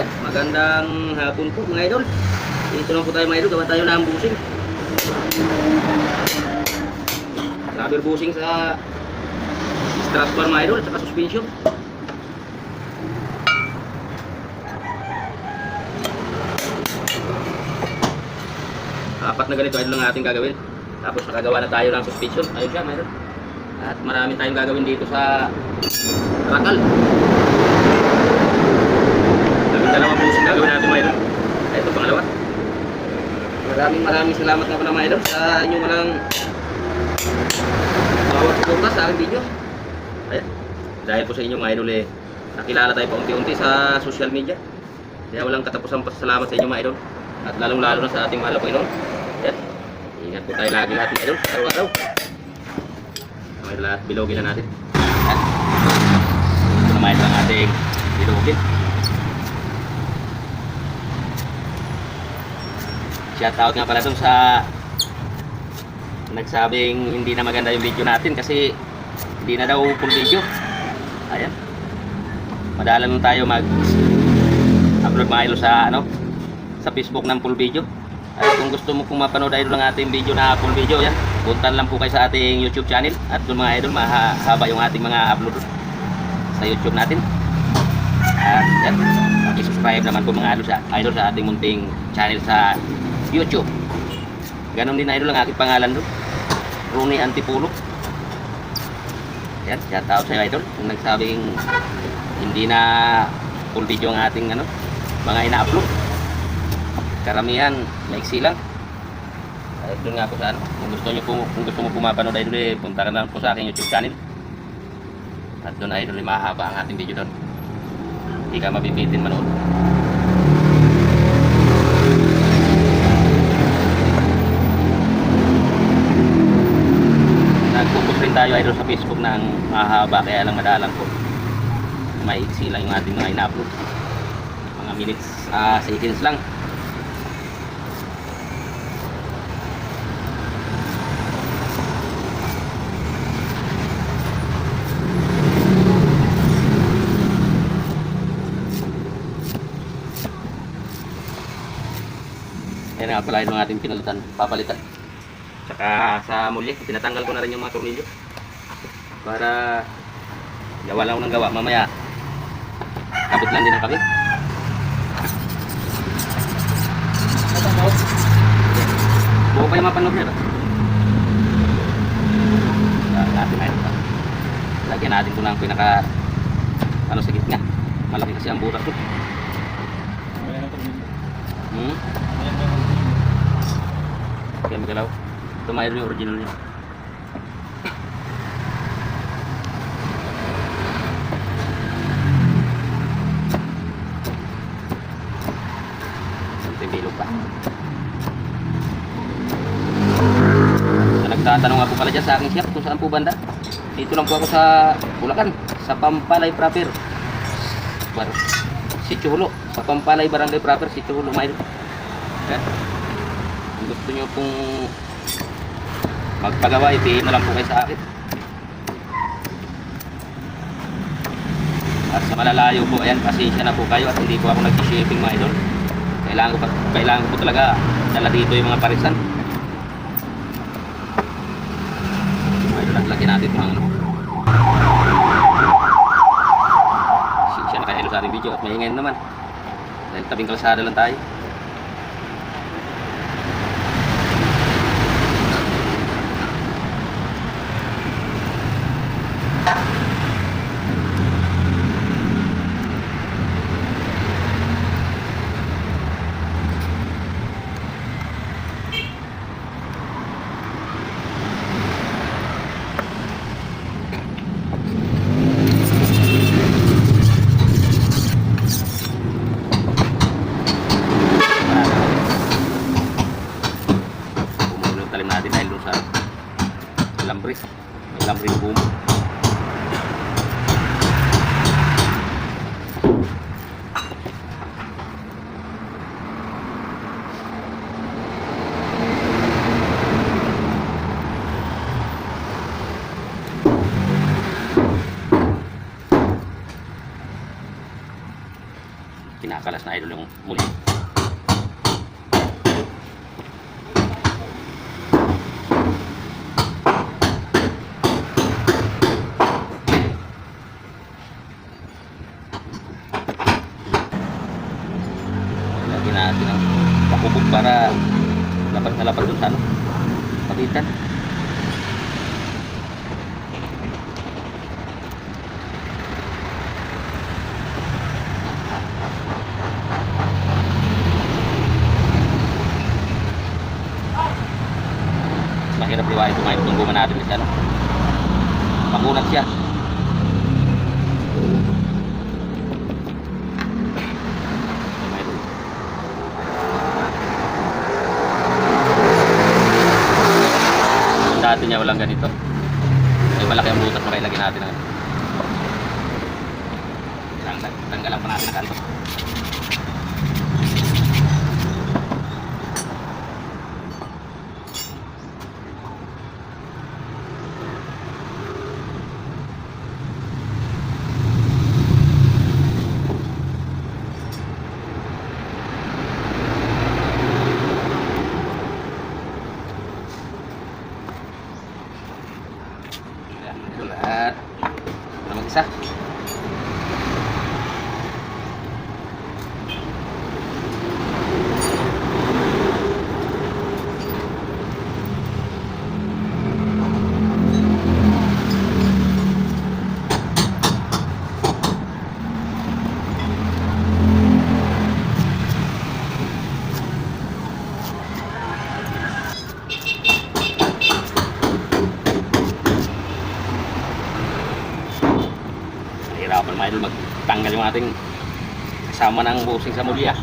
Ayan, magandang hapon po mga idol. Dito lang po tayo mga idol, gawa tayo ng busing. Rubber busing sa strap bar mga idol at saka suspension. Apat na ganito idol lang ating gagawin. Tapos nakagawa na tayo ng suspension. Ayun siya mga idol. At marami tayong gagawin dito sa rakal. Dalawang busing gagawin natin mga idol. Ito pangalawa. Maraming salamat nga pala mga idol sa inyong walang bawat suporta sa aking video. Ayan. Dahil po sa inyo mga idol nakilala tayo pa unti-unti sa social media. Kaya walang katapusan pasalamat sa inyo mga idol. At lalong-lalo na sa ating mahal na Panginoon. Ayan. Ingat po tayo lagi lahat mga idol. Araw-araw. Mga idol lahat bilogin na natin. Ayan. Ito na mga idol ang ating bilogin. Shoutout nga pala dun sa nagsabing hindi na maganda yung video natin kasi hindi na daw full video. Ayan. Madalang nun tayo mag-upload mga idol sa sa Facebook ng full video. At kung gusto mo pong mapanood idol ng ating video na full video, yan, puntan lang po kayo sa ating YouTube channel. At dun mga idol, mahaba yung ating mga upload sa YouTube natin. At yan, subscribe naman po mga idol sa ating munting channel sa YouTube. Ganon din idol ang aking pangalan doon, Ronnie Antipulo. Yan, shoutout sa idol kung nagsabing hindi na full video ang ating mga ina-upload. Karamihan maiksi lang. At doon nga po sa kung gusto mo pumapanood idol punta ka lang po sa aking YouTube channel. At doon idol mahaba ang ating video doon. Hindi ka mabibitin manood. Nag-focus rin tayo idol sa Facebook ng mahaba, kaya lang madalang po maiksi lang yung ating mga ina-upload. Mga minutes, seconds lang. Yan nga pala yung ating papalitan. Tsaka sa muli, tinatanggal ko na rin yung mga tornilyo para gawa lang ng gawa. Mamaya kabit lang din ang kabit. Buo pa yung mapanood nyo. Lagyan natin ito ng pinaka sa gitna. Malaki kasi ang butas ito. Kaya magalaw. Ito mayroon yung original niya. Sampai bilog pa. So, nagtatanong nga po pala dyan sa aking shop kung saan po banda. Dito lang po ako sa Bulacan, sa Pampalay proper. Si Chulo, sa Pampalay Barangay proper, si Chulo mayroon. Okay. Kung gusto nyo pong magpagawa, ipihin na lang po kayo sa akin. At sa malalayo po, ayan, pasensya na po kayo at hindi po ako nag-shipping mga idol. Kailangan ko po talaga dala dito yung mga parisan. Mga idol, at lagyan natin mga pasensya na kayo sa ating video at maingay naman dahil tabing kalsada lang tayo. May lambring boom. Kinakalas na idol yung muli. Lagyan natin ang pakubog para lapat na lapat dun sa ano, pagitan. Mahirap liwain ito ngayon kung guma natin kasi ano, makunat siya. Dati niya walang ganito. May malaki ang butas na kaya lagyan natin ng tanggalan pa natin ang kanto. At mag-isa. Hirapan mga idol magtanggal yung ating kasama ng busing sa muli. Mga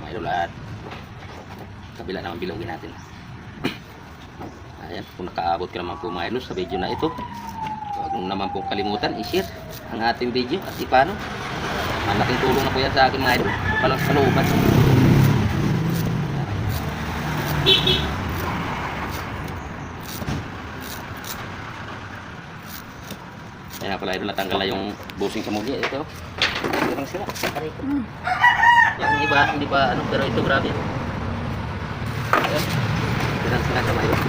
idol, at kabila naman bilogin natin. Ayan, kung nakaabot ka naman po mga idol sa video na ito, huwag naman pong kalimutan i-share ang ating video at ipano. Malaking tulong na po yan sa akin mga idol. Palang sa looban. Kaya pala idol, natanggal na yung busing sa muli. Ito, sirang sira. Yung iba, hindi pa ano, pero ito grabe. Ayan, sirang sira sa mga idol.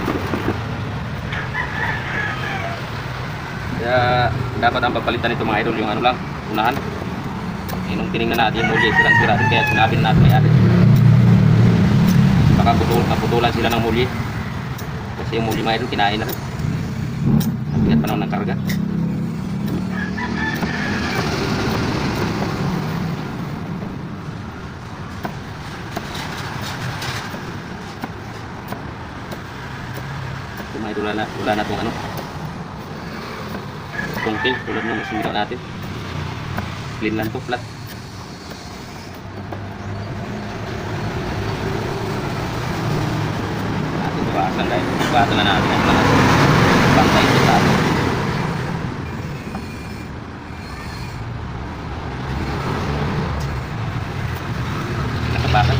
Kaya dapat ang pagpalitan nito mga idol yung ano lang, unahan. Nung tinignan natin yung muli, sirang-sira din, kaya sinabi natin may atin. Baka naputulan sila ng muli. Kasi yung muli mga idol, kinain na rin. Nabigat pa naman ng karga. Ito mga idol, wala na itong ano, tungkil tulad ng sinira natin. Clean lang to, flat. Natin bawasan dahil bawasan na natin ang mga pantay ito sa atin. Nakabakan.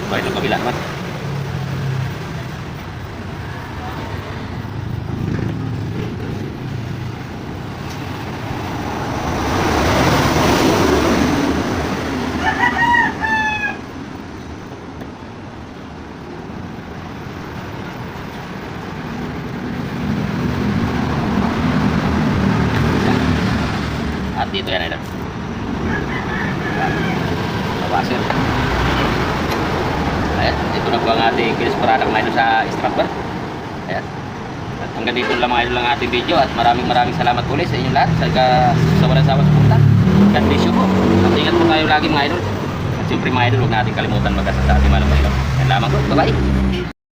Baik ng kabila naman. At dito yan ay washer. Ayan, ito na po ang ating finished product mga idol sa strap bar. Ayan. At hanggang dito lang mga idol ang ating video at maraming salamat ulit sa inyong lahat sa walang sawang suporta. God bless you po. At ingat po tayo lagi mga idol. At siyempre mga idol, huwag natin kalimutan mag-asa sa ating mahal na Panginoon. Yan lamang po. Bye-bye.